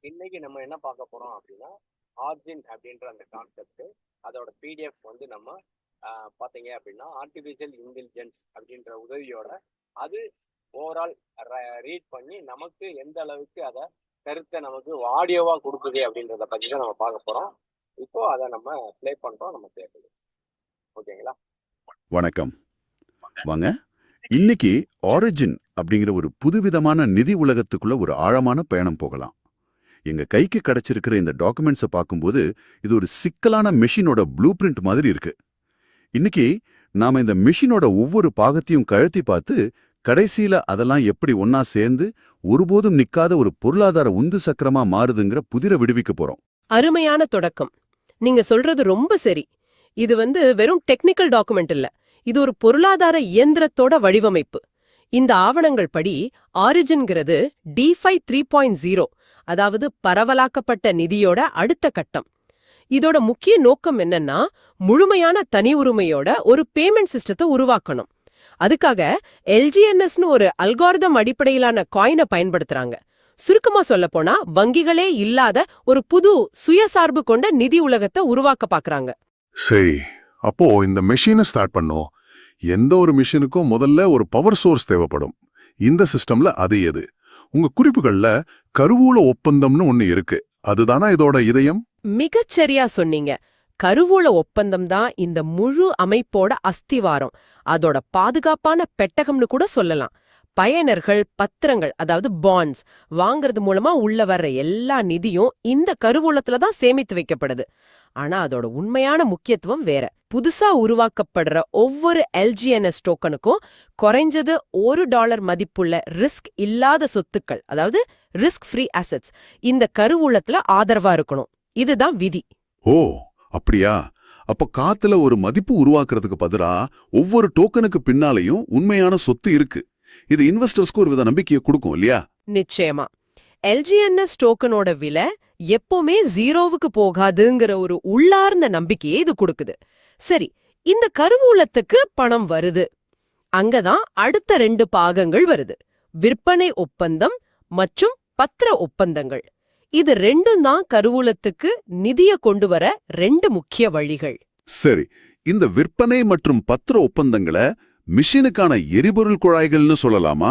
இன்னைக்கு நம்ம என்ன பார்க்க போறோம் அப்படின்னா, ஆர்ஜின் அப்படின்ற அந்த கான்செப்ட், அதோட பிடிஎஃப் வந்து நம்ம பார்த்தீங்க அப்படின்னா, ஆர்டிஃபிஷியல் இன்டெலிஜென்ஸ் அப்படின்ற உதவியோட அது ஓவரால் ரீட் பண்ணி நமக்கு எந்த அளவுக்கு அதை கருத்தை நமக்கு ஆடியோவா கொடுக்குது அப்படின்றத பத்தி தான் நம்ம பார்க்க போறோம். இப்போ அதை நம்ம ப்ளே பண்றோம், நம்ம கேட்குது. ஓகேங்களா? வணக்கம். வாங்க. இன்னைக்கு ஆரிஜின் அப்படிங்கிற ஒரு புதுவிதமான நிதி உலகத்துக்குள்ள ஒரு ஆழமான பயணம் போகலாம். எங்க கைக்கு கிடைச்சிருக்கிற இந்த டாக்குமெண்ட்ஸை பார்க்கும்போது இது ஒரு சிக்கலான மெஷினோட ப்ளூ பிரிண்ட் மாதிரி இருக்கு. இன்னைக்கு நாம இந்த மெஷினோட ஒவ்வொரு பாகத்தையும் கழட்டி பார்த்து கடைசியில அதெல்லாம் எப்படி ஒன்னா சேர்ந்து ஒருபோதும் நிக்காத ஒரு பொருளாதார உந்து சக்கரமா மாறுதுங்கிற புதிரை விடுவிக்க போறோம். அருமையான தொடக்கம். நீங்க சொல்றது ரொம்ப சரி. இது வெறும் டெக்னிக்கல் டாக்குமெண்ட் இல்ல, இது ஒரு பொருளாதார இயந்திரத்தோட வடிவமைப்பு. இந்த ஆவணங்கள் படி ஆரிஜின்கிறது DeFi 3.0, அதாவது பரவலாக்கப்பட்ட நிதியோட அடுத்த கட்டம். இதோட முக்கிய நோக்கம் என்னன்னா, முழுமையான தனி உரிமையோட ஒரு பேமெண்ட் சிஸ்டத்தை உருவாக்கணும். அதுக்காக LGNSன்னு ஒரு அல்காரிதம் அடிப்படையிலான காயினை பயன்படுத்துறாங்க. சுருக்கமா சொல்லப்போனா, வங்கிகளே இல்லாத ஒரு புது சுயசார்பு கொண்ட நிதி உலகத்தை உருவாக்க பாக்குறாங்க. சரி, அப்போ இந்த மெஷினை ஸ்டார்ட் பண்ணோம். எந்த ஒரு மிஷினுக்கும் முதல்ல ஒரு பவர் சோர்ஸ் தேவைப்படும். இந்த சிஸ்டம்ல அது எது? உங்க குறிப்புகள்ல கருவூல ஒப்பந்தம்னு ஒண்ணு இருக்கு, அதுதானா இதோட இதயம்? மிகச்சரியா சொன்னீங்க. கருவூல ஒப்பந்தம் தான் இந்த முழு அமைப்போட அஸ்திவாரம், அதோட பாதுகாப்பான பெட்டகம்னு கூட சொல்லலாம். பயனர்கள் பத்திரங்கள், அதாவது பாண்ட்ஸ் வாங்குறது மூலமா உள்ள வர்ற எல்லா நிதியும் இந்த கருவூலத்துல தான் சேமித்து வைக்கப்படுது. ஆனா அதோட உண்மையான முக்கியத்துவம் வேற. புதுசா உருவாக்கப்படுற ஒவ்வொரு LGNS டோக்கனுக்கும் குறைஞ்சது $1 மதிப்புள்ள ரிஸ்க் இல்லாத சொத்துக்கள், அதாவது ரிஸ்க் ஃப்ரீ அசெட்ஸ், இந்த கருவூலத்துல ஆதரவா இருக்கணும். இதுதான் விதி. ஓ, அப்படியா? அப்ப காத்துல ஒரு மதிப்பு உருவாக்குறதுக்கு பதிலா ஒவ்வொரு டோக்கனுக்கு பின்னாலையும் உண்மையான சொத்து இருக்கு. இது இன்வெஸ்டர்ஸ்க்கு ஒரு வித நம்பிக்கையை கொடுக்கும் இல்லையா? நிச்சயமா. LGNS டோக்கனோட விலை எப்பவுமே 0வுக்கு போகாதுங்கிற ஒரு உள்ளார்ந்த நம்பிக்கையை இது கொடுக்குது. சரி, இந்த கருவூலத்துக்கு பணம் வருது. அங்கதான் அடுத்த 2 பாகங்கள் வருது: விற்பனை ஒப்பந்தம் மற்றும் பத்திர ஒப்பந்தங்கள். இது ரெண்டும் தான் கருவூலத்துக்கு நிதிய கொண்டு வர 2 முக்கிய வழிகள். சரி, இந்த விற்பனை மற்றும் பத்திர ஒப்பந்தங்களை மிஷினுக்கான எரிபொருள் குழாய்கள்னு சொல்லலாமா?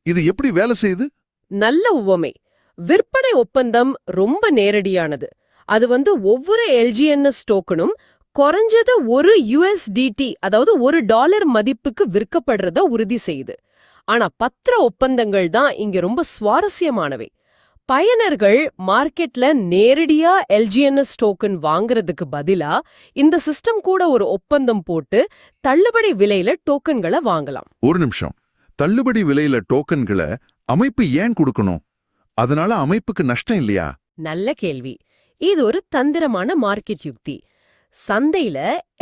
இது எப்படி வேலை செய்யுது? நல்ல உவமை. விற்பனை ஒப்பந்தம் ரொம்ப நேரடியானது. அது ஒவ்வொரு LGNS டோக்கனும் குறைஞ்சது ஒரு USDT, அதாவது $1 மதிப்புக்கு விற்கப்படுறத உறுதி செய்யுது. ஆனா பத்திர ஒப்பந்தங்கள் தான் இங்க ரொம்ப சுவாரஸ்யமானவை. பயனர்கள் மார்க்கெட்ல நேரடியா LGNS டோக்கன் வாங்குறதுக்கு பதிலா இந்த சிஸ்டம் கூட ஒரு ஒப்பந்தம் போட்டு தள்ளுபடி விலையில டோக்கன்களை வாங்கலாம். ஒரு நிமிஷம், தள்ளுபடி விலையில டோக்கன்களை அமைப்பு ஏன் கொடுக்கணும்? அதனால அமைப்புக்கு நஷ்டம் இல்லையா? நல்ல கேள்வி. இது ஒரு தந்திரமான மார்க்கெட் யுக்தி. சந்தையில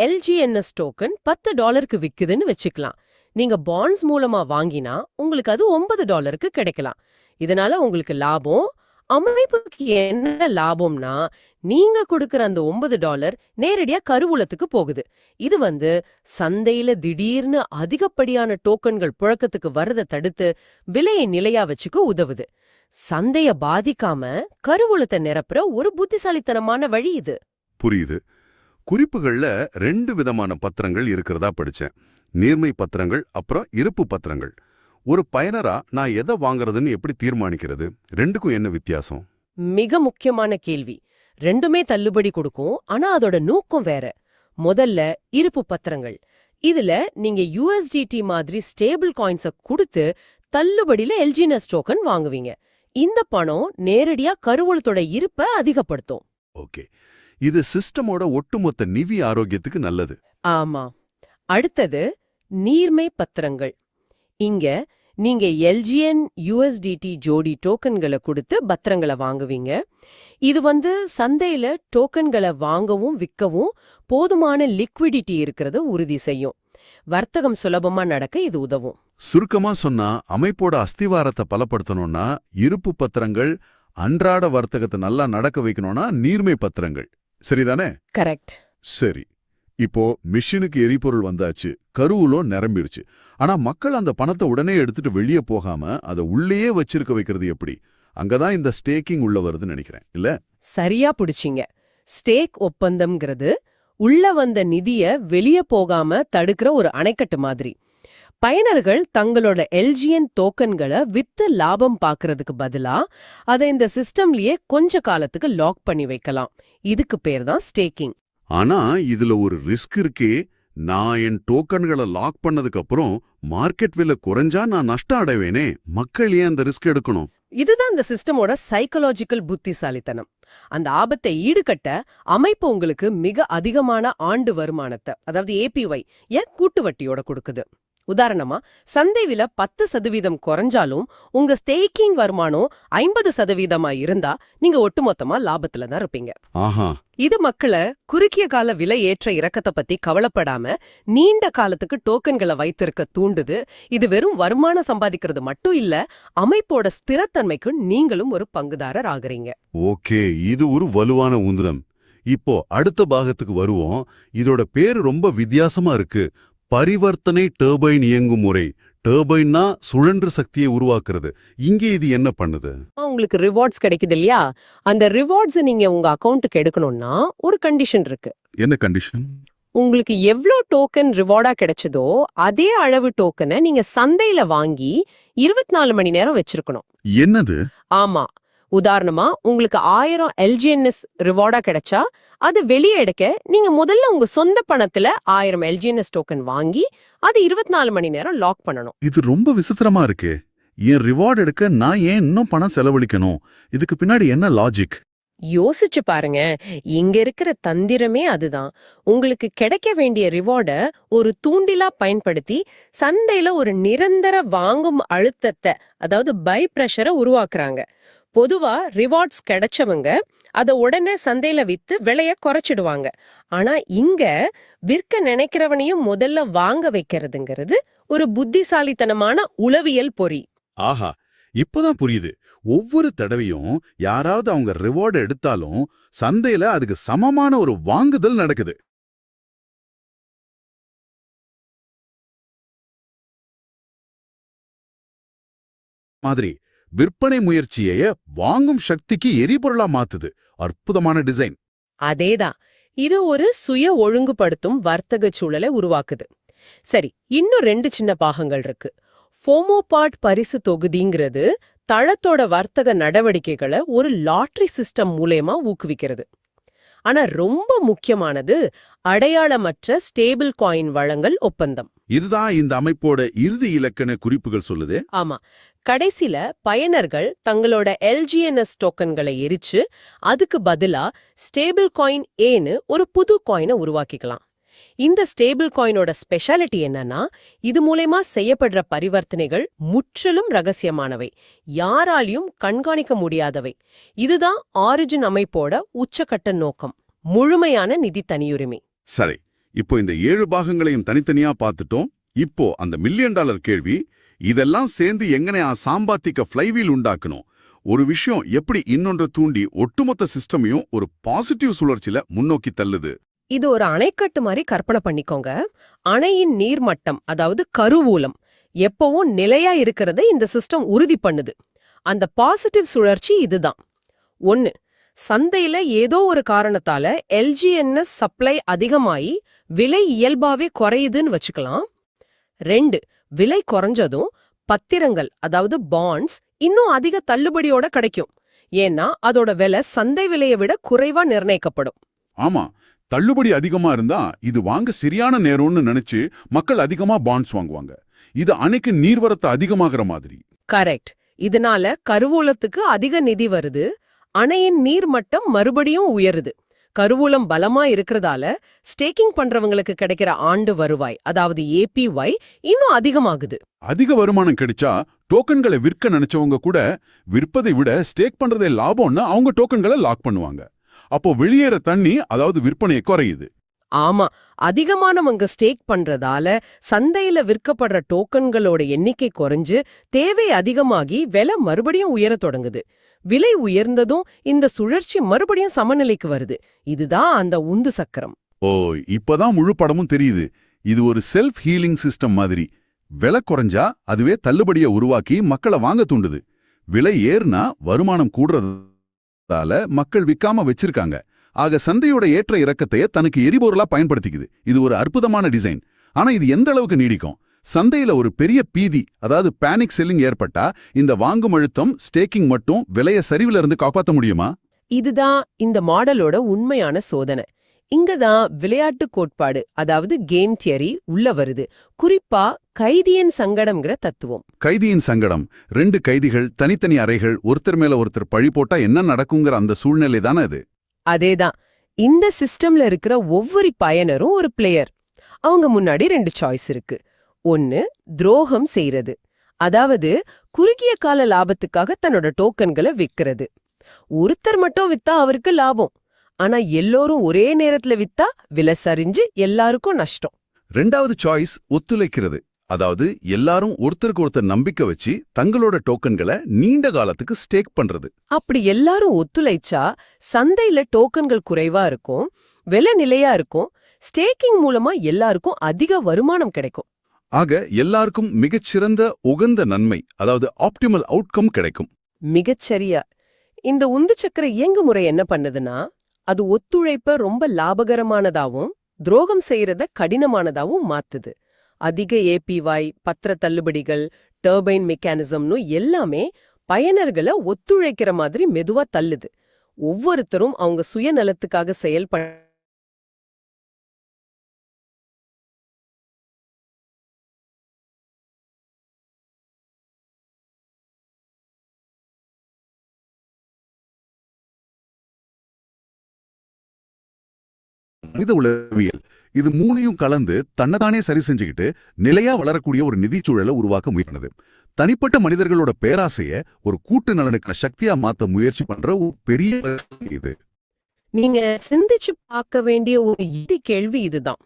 LGNS டோக்கன் $10க்கு விக்குதுன்னு வச்சுக்கலாம். நீங்க பாண்ட்ஸ் மூலமா வாங்கினா உங்களுக்கு அது $9க்கு கிடைக்கலாம். இதனால உங்களுக்கு லாபம். அமைப்புக்கு என்ன லாபம்னா, நீங்க கொடுக்கிற அந்த $9 நேரடியா கருவூலத்துக்கு போகுது. இது சந்தையில திடீர்னு அதிகப்படியான டோக்கன்கள் புழக்கத்துக்கு வரத தடுத்து விலையை நிலையா வச்சுக்க உதவுது. சந்தைய பாதிக்காம கருவூலத்தை நிரப்புற ஒரு புத்திசாலித்தனமான வழி இது. புரியுது. குறிப்புகள்ல 2 விதமான பத்திரங்கள் இருக்கிறதா படிச்சேன். நீர்மை பத்திரங்கள், அப்புறம் இருப்பு பத்திரங்கள். ஒரு பயனரா நான் எதை வாங்குறதுன்னு எப்படி தீர்மானிக்கிறது? ரெண்டுக்கும் என்ன வித்தியாசம்? மிக முக்கியமான கேள்வி. ரெண்டுமே தள்ளுபடி கொடுக்கும், ஆனா அதோட நோக்கம் வேற. முதல்ல இருப்பு பத்திரங்கள். இதுல நீங்க USDT மாதிரி ஸ்டேபிள் காயின்ஸ கொடுத்து தள்ளுபடியில LGNS டோக்கன் வாங்குவீங்க. இந்த பணம் நேரடியா கருவூலத்தோட இருப்பை அதிகப்படுத்தும். ஓகே, இது சிஸ்டமோட ஒட்டுமொத்த நிதி ஆரோக்கியத்துக்கு நல்லது. ஆமா. அடுத்தது நீர்மை பத்திரங்கள். இங்க நீங்க LGN USDT ஜோடி டோக்கன்களை கொடுத்து பத்திரங்களை வாங்குவீங்க. இது சந்தையில டோக்கன்களை வாங்கவும் விற்கவும் போதுமான லிக்விடிட்டி இருக்கிறத உறுதி செய்யும். வர்த்தகம் சுலபமா நடக்க இது உதவும். சுருக்கமா சொன்னா, அமைப்போட அஸ்திவாரத்தை பலப்படுத்தணும்னா இருப்பு பத்திரங்கள், அன்றாட வர்த்தகத்தை நல்லா நடக்க வைக்கணும்னா நீர்மை பத்திரங்கள். சரிதானே? கரெக்ட். சரி, இப்போ மிஷினுக்கு எரிபொருள் வந்தாச்சு, கருவூலம் நிரம்பிடுச்சு. ஆனா மக்கள் அந்த பணத்தை உடனே எடுத்துட்டு வெளியே போகாம அதை உள்ளேயே வச்சிருக்க வைக்கிறது எப்படி? அங்கதான் இந்த ஸ்டேக்கிங் உள்ள வருதுன்னு நினைக்கிறேன், இல்ல? சரியா புடிச்சிங்க. ஸ்டேக் ஒப்பந்தம்ங்கிறது உள்ள வந்த நிதிய வெளிய போகாம தடுக்கிற ஒரு அணைக்கட்டு மாதிரி. பயனர்கள் தங்களோட எல்ஜிஎன் டோக்கன்களை வித்து லாபம் பார்க்கறதுக்கு பதிலா அதை இந்த சிஸ்டம்லயே கொஞ்ச காலத்துக்கு லாக் பண்ணி வைக்கலாம். இதுக்கு பேர் தான் ஸ்டேக்கிங். ஆனா இதுல ஒரு ரிஸ்க் இருக்கே. நான் என் டோக்கன்களை லாக் பண்ணதுக்கு அப்புறம் மார்க்கெட் விலை குறைஞ்சா நான் நஷ்டம் அடைவேனே. மக்கள் ஏன் அந்த ரிஸ்க் எடுக்கணும்? இதுதான் இந்த சிஸ்டமோட சைக்கலாஜிக்கல் புத்திசாலித்தனம். அந்த ஆபத்தை ஈடுகட்ட அமைப்பு உங்களுக்கு மிக அதிகமான ஆண்டு வருமானத்தை, அதாவது ஏபிஒய், ஏன் கூட்டு வட்டியோட கொடுக்குது. உதாரணமா, சந்தை விலை 10% குறைஞ்சாலும் உங்க ஸ்டேக்கிங் வருமானம் 50% இருந்தா நீங்க ஒட்டுமொத்தமா லாபத்துல தான் இருப்பீங்க. ஆஹா, இது மக்களை குறுகிய கால விலை ஏற்ற இறக்கத்தை பத்தி கவலைப்படாம நீண்ட காலத்துக்கு டோக்கன்களை வைத்திருக்க தூண்டுது. இது வெறும் வருமானம் சம்பாதிக்கிறது மட்டும் இல்ல, அமைப்போட ஸ்திரத்தன்மைக்கு நீங்களும் ஒரு பங்குதாரர் ஆகுறீங்க. ஓகே, இது ஒரு வலுவான உந்துதம். இப்போ அடுத்த பாகத்துக்கு வருவோம். இதோட பேரு ரொம்ப வித்தியாசமா இருக்கு. பரிவர்த்தனை டர்பைன் இயங்கும் முறை. டர்பைன்னா சுழன்று சக்தியை உருவாக்குறது. இங்கே இது என்ன பண்ணுது? உங்களுக்கு ரிவார்ட்ஸ் கிடைக்குது இல்லையா? அந்த ரிவார்ட்ஸ் நீங்க உங்க அக்கவுண்ட்டுக்கு எடுக்கணும்னா ஒரு கண்டிஷன் இருக்கு. என்ன கண்டிஷன்? உங்களுக்கு எவ்ளோ டோக்கன் ரிவார்டா கிடைச்சதோ அதே அளவு டோக்கனை நீங்க சந்தையில வாங்கி 24 மணி நேரம் வச்சிருக்கணும். என்னது? ஆமா. உதாரணமா, உங்களுக்கு 1000 எல்ஜிஎன்எஸ் ரிவார்டா கிடைச்சா அது வெளியே எடுக்க நீங்க முதல்ல உங்க சொந்த பணத்துல 1000 எல்ஜிஎன்எஸ் டோக்கன் வாங்கி அது 24 மணி நேரம் லாக் பண்ணணும். இது ரொம்ப விசித்திரமா இருக்கே. என் ரிவார்ட் எடுக்க நான் ஏன் இன்னும் பணம் செலவழிக்கணும்? இதுக்கு பின்னாடி என்ன லாஜிக்? யோசிச்சு பாருங்க. இங்க இருக்கிற தந்திரமே அதுதான். உங்களுக்கு கிடைக்க வேண்டிய ரிவார்ட ஒரு தூண்டிலா பயன்படுத்தி சந்தையில ஒரு நிரந்தர வாங்கும் அழுத்தத்தை, அதாவது பை பிரஷரை உருவாக்குறாங்க. பொதுவா ரிவார்ட்ஸ் கிடைச்சவங்க அத உடனே சந்தையில வித்து விலைய குறைச்சிடுவாங்க. ஆனா இங்க விற்க நினைக்கிறவனையும் முதல்ல வாங்க வைக்கிறதுங்கிறது ஒரு புத்திசாலித்தனமான உளவியல் பொறி. ஆஹா, இப்பதான் புரியுது. ஒவ்வொரு தடவையும் யாராவது அவங்க ரிவார்டு எடுத்தாலும் சந்தையில அதுக்கு சமமான ஒரு வாங்குதல் நடக்குது. மாதிரி விற்பனை முயற்சியை வாங்கும் சக்திக்கு எரிபொருளா மாத்துது. அற்புதமான டிசைன். அதேதான். இது ஒரு சுய ஒழுங்குபடுத்தும் வர்த்தக சூழலை உருவாக்குது. சரி, இன்னும் 2 சின்ன பாகங்கள் இருக்கு. ஃபோமோபாட் பரிசு தொகுதிங்கிறது தளத்தோட வர்த்தக நடவடிக்கைகளை ஒரு லாட்டரி சிஸ்டம் மூலமா ஊக்குவிக்கிறது. ஆனா ரொம்ப முக்கியமானது அடையாளமற்ற ஸ்டேபிள் காயின் வழங்கல் ஒப்பந்தம். இதுதான் இந்த அமைப்போட இறுதி இலக்கண குறிப்புகள் சொல்லுது. ஆமா. கடைசில பயனர்கள் தங்களோட எல்ஜிஎன்எஸ் டோக்கன்களை எரிச்சு அதுக்கு பதிலா ஸ்டேபிள் காயின் ஏன்னு ஒரு புது காயினை உருவாக்கிக்கலாம். இந்த ஸ்டேபிள் காயினோட ஸ்பெஷாலிட்டி என்னன்னா, இது மூலமா செய்யப்படுற பரிவர்த்தனைகள் முற்றிலும் ரகசியமானவை, யாராலையும் கண்காணிக்க முடியாதவை. இதுதான் ஆரிஜின் அமைப்போட உச்சக்கட்ட நோக்கம், முழுமையான நிதி தனியுரிமை. சரி, இப்போ இந்த 7 பாகங்களையும் தனித்தனியா பார்த்துட்டோம். இப்போ அந்த $1 மில்லியன் கேள்வி. இதெல்லாம் சேர்ந்து எங்கனையா சாம்பாத்திக்க ஃப்ளைவீல் உண்டாக்கணும்? ஒரு விஷயம் எப்படி இன்னொன்று தூண்டி ஒட்டுமொத்த சிஸ்டமையும் ஒரு பாசிட்டிவ் சுழற்சியில முன்னோக்கி தள்ளுது? இது ஒரு அணைக்கட்டு மாதிரி கற்பனை பண்ணிக்கோங்க. அணையின் நீர்மட்டம், அதாவது கருவூலம், எப்பவும் நிலையா இருக்கிறத இந்த சிஸ்டம் உறுதி பண்ணுது. அந்த பாசிட்டிவ் சுழற்சி இதுதான். 1. சந்தையில ஏதோ ஒரு காரணத்தால எல்ஜிஎன்எஸ் சப்ளை அதிகமாயி விலை இயல்பாவே குறையுதுன்னு வச்சுக்கலாம். 2. விலை குறைஞ்சதும் பத்திரங்கள், அதாவது பாண்ட்ஸ், இன்னும் அதிக தள்ளுபடியோட கிடைக்கும். ஏன்னா அதோட விலை சந்தை விலையை விட குறைவா நிர்ணயிக்கப்படும். ஆமா, தள்ளுபடி அதிகமா இருந்தா இது வாங்க சரியான நேரம்னு நினைச்சு மக்கள் அதிகமா பாண்ட்ஸ் வாங்குவாங்க. இது அணைக்கு நீர்வரத்து அதிகமாகிற மாதிரி. கரெக்ட். இதனால கருவூலத்துக்கு அதிக நிதி வருது, அணையின் நீர்மட்டம் மறுபடியும் உயருது. கருவூலம் பலமா இருக்கிறதால ஸ்டேக்கிங் பண்றவங்களுக்கு கிடைக்கிற ஆண்டு வருவாய், அதாவது ஏபிஒய், இன்னும் அதிகமாகுது. அதிக வருமானம் கிடைச்சா டோக்கன்களை விற்க நினைச்சவங்க கூட விற்பதை விட ஸ்டேக் பண்றதே லாபம்னு அவங்க டோக்கன்களை லாக் பண்ணுவாங்க. அப்போ வெளியேற தண்ணி, அதாவது விற்பனையை குறையுது. ஆமா, அதிகமானவங்க ஸ்டேக் பண்றதால சந்தையில விற்கப்படுற டோக்கன்களோட எண்ணிக்கை குறைஞ்சு தேவை அதிகமாகி விலை மறுபடியும் உயரத் தொடங்குது. விலை உயர்ந்ததும் இந்த சுழற்சி மறுபடியும் சமநிலைக்கு வருது. இதுதான் அந்த உந்து சக்கரம். ஓ, இப்பதான் முழு படமும் தெரியுது. இது ஒரு செல்ஃப் ஹீலிங் சிஸ்டம் மாதிரி. விலை குறைஞ்சா அதுவே தள்ளுபடியை உருவாக்கி மக்களை வாங்க தூண்டுது. விலை ஏறுனா வருமானம் கூடுறதால மக்கள் விக்காம வச்சிருக்காங்க. ஆக சந்தையோட ஏற்ற இறக்கத்தையே தனக்கு எரிபொருளா பயன்படுத்திக்குது. இது ஒரு அற்புதமான டிசைன். ஆனா இது எந்த அளவுக்கு நீடிக்கும்? சந்தையில ஒரு பெரிய பீதி, அதாவது பேனிக் செல்லிங் ஏற்பட்டா இந்த வாங்கும் அழுத்தம், ஸ்டேக்கிங் மட்டும் விலைய சரிவுல இருந்து காப்பாத்த முடியுமா? இதுதான் இந்த மாடலோட உண்மையான சோதனை. இங்கதான் விளையாட்டு கோட்பாடு, அதாவது கேம் தியரி உள்ள வருது. குறிப்பா கைதியின் சங்கடம்ங்கிற தத்துவம். கைதியின் சங்கடம். 2 கைதிகள், தனித்தனி அறைகள், ஒருத்தர் மேல ஒருத்தர் பழி போட்டா என்ன நடக்குங்கிற அந்த சூழ்நிலை தானே அது. அதேதான். இந்த சிஸ்டம்ல இருக்கிற ஒவ்வொரு பயனரும் ஒரு பிளேயர். அவங்க முன்னாடி 2 சாய்ஸ் இருக்கு. ஒன்னு, துரோகம் செய்யறது. அதாவது குறுகிய கால லாபத்துக்காக தன்னோட டோக்கன்களை விக்கிறது. ஒருத்தர் மட்டும் வித்தா அவருக்கு லாபம். ஆனா எல்லோரும் ஒரே நேரத்துல வித்தா விலை சரிஞ்சு எல்லாருக்கும் நஷ்டம். 2வது சாய்ஸ் ஒத்துழைக்கிறது. அதாவது எல்லாரும் ஒருத்தருக்கு ஒருத்தர் நம்பிக்கை வச்சு தங்களோட டோக்கன்களை நீண்ட காலத்துக்கு ஸ்டேக் பண்றது. அப்படி எல்லாரும் ஒத்துழைச்சா சந்தையில டோக்கன்கள் குறைவா இருக்கும், விலை நிலையா இருக்கும், ஸ்டேக்கிங் மூலமா எல்லாருக்கும் அதிக வருமானம் கிடைக்கும். ஆக எல்லாருக்கும் மிகச்சிறந்த உகந்த நன்மை, அதாவது ஆப்டிமல் அவுட்கம் கிடைக்கும். மிகச்சரியா. இந்த உந்து சக்கர இயங்குமுறை என்ன பண்ணுதுன்னா, அது ஒத்துழைப்ப ரொம்ப லாபகரமானதாவும் துரோகம் செய்யறத கடினமானதாவும் மாத்துது. அதிக ஏபிவாய், பத்திர தள்ளுபடிகள், டர்பைன் மெக்கானிசம்னு எல்லாமே பயனர்களை ஒத்துழைக்கிற மாதிரி மெதுவா தள்ளுது. ஒவ்வொருத்தரும் அவங்க சுயநலத்துக்காக செயல்பட மனித உளவியல் இது மூணையும் கலந்து தன்னைத்தானே சரி செஞ்சுக்கிட்டு நிலையா வளரக்கூடிய ஒரு நிதிச்சூழலை உருவாக்க முயற்சினது. தனிப்பட்ட மனிதர்களோட பேராசைய ஒரு கூட்டு நலனுக்கான சக்தியா மாத்த முயற்சி பண்ற ஒரு பெரிய இது. நீங்க சிந்திச்சு பார்க்க வேண்டிய ஒரு இறுதி கேள்வி இதுதான்.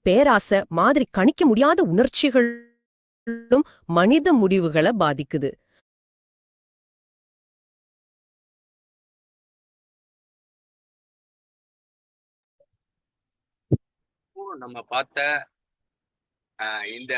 பேராசை மாதிரி கணிக்க முடியாத உணர்ச்சிகளும் மனித முடிவுகளை பாதிக்குது. நம்ம பார்த்த இந்த